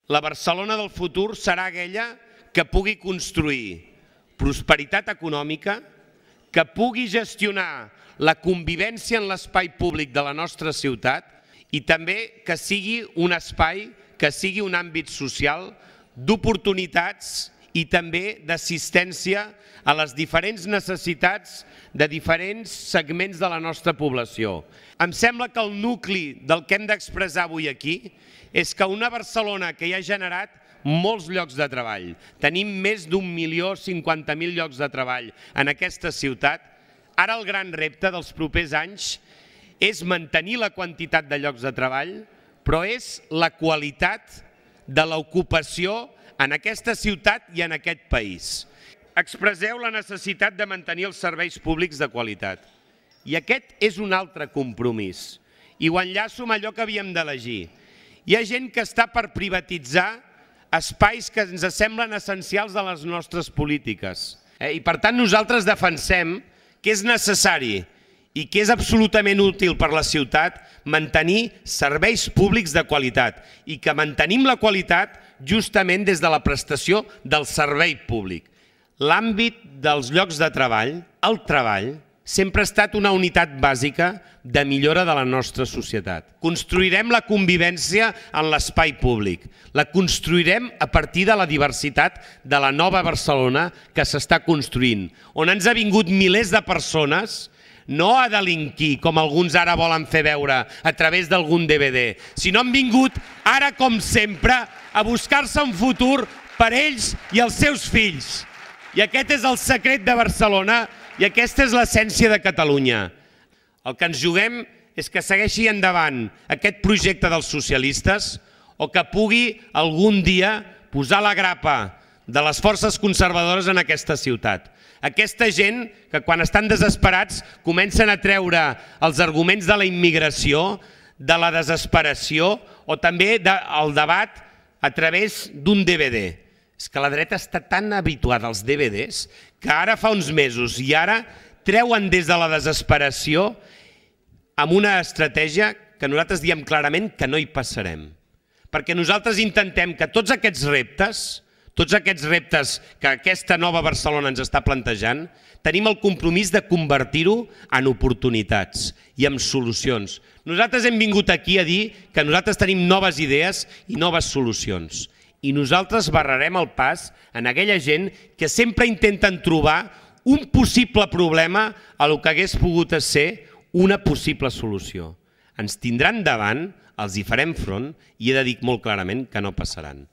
La Barcelona del futur serà aquella que pugui construir prosperitat econòmica, que pugui gestionar la convivència en l'espai públic de la nostra ciutat i també que sigui un espai, que sigui un àmbit social d'oportunitats i també d'assistència a les diferents necessitats de diferents segments de la nostra població. Em sembla que el nucli del que hem d'expressar avui aquí és que una Barcelona que ja ha generat molts llocs de treball, tenim més d'1.050.000 llocs de treball en aquesta ciutat, ara el gran repte dels propers anys és mantenir la quantitat de llocs de treball, però és la qualitat de l'ocupació en aquesta ciutat i en aquest país. Expresseu la necessitat de mantenir els serveis públics de qualitat. I aquest és un altre compromís. I ho enllaço amb allò que havíem d'elegir. Hi ha gent que està per privatitzar espais que ens semblen essencials de les nostres polítiques. I per tant nosaltres defensem que és necessari i que és absolutament útil per la ciutat mantenir serveis públics de qualitat i que mantenim la qualitat justament des de la prestació del servei públic. L'àmbit dels llocs de treball, el treball, sempre ha estat una unitat bàsica de millora de la nostra societat. Construirem la convivència en l'espai públic. La construirem a partir de la diversitat de la nova Barcelona que s'està construint, on ens ha vingut milers de persones no a delinquir, com alguns ara volen fer veure a través d'algun DVD, sinó han vingut ara, com sempre, a buscar-se un futur per ells i els seus fills. I aquest és el secret de Barcelona i aquesta és l'essència de Catalunya. El que ens juguem és que segueixi endavant aquest projecte dels socialistes o que pugui algun dia posar la grapa de les forces conservadores en aquesta ciutat. Aquesta gent que quan estan desesperats comencen a treure els arguments de la immigració, de la desesperació o també del debat a través d'un DVD. És que la dreta està tan habituada als DVDs que ara fa uns mesos i ara treuen des de la desesperació amb una estratègia que nosaltres diem clarament que no hi passarem. Perquè nosaltres intentem que tots aquests reptes que aquesta nova Barcelona ens està plantejant, tenim el compromís de convertir-ho en oportunitats i en solucions. Nosaltres hem vingut aquí a dir que nosaltres tenim noves idees i noves solucions. I nosaltres barrarem el pas en aquella gent que sempre intenten trobar un possible problema a el que hagués pogut ser una possible solució. Ens tindran davant, els hi farem front i he de dir molt clarament que no passaran.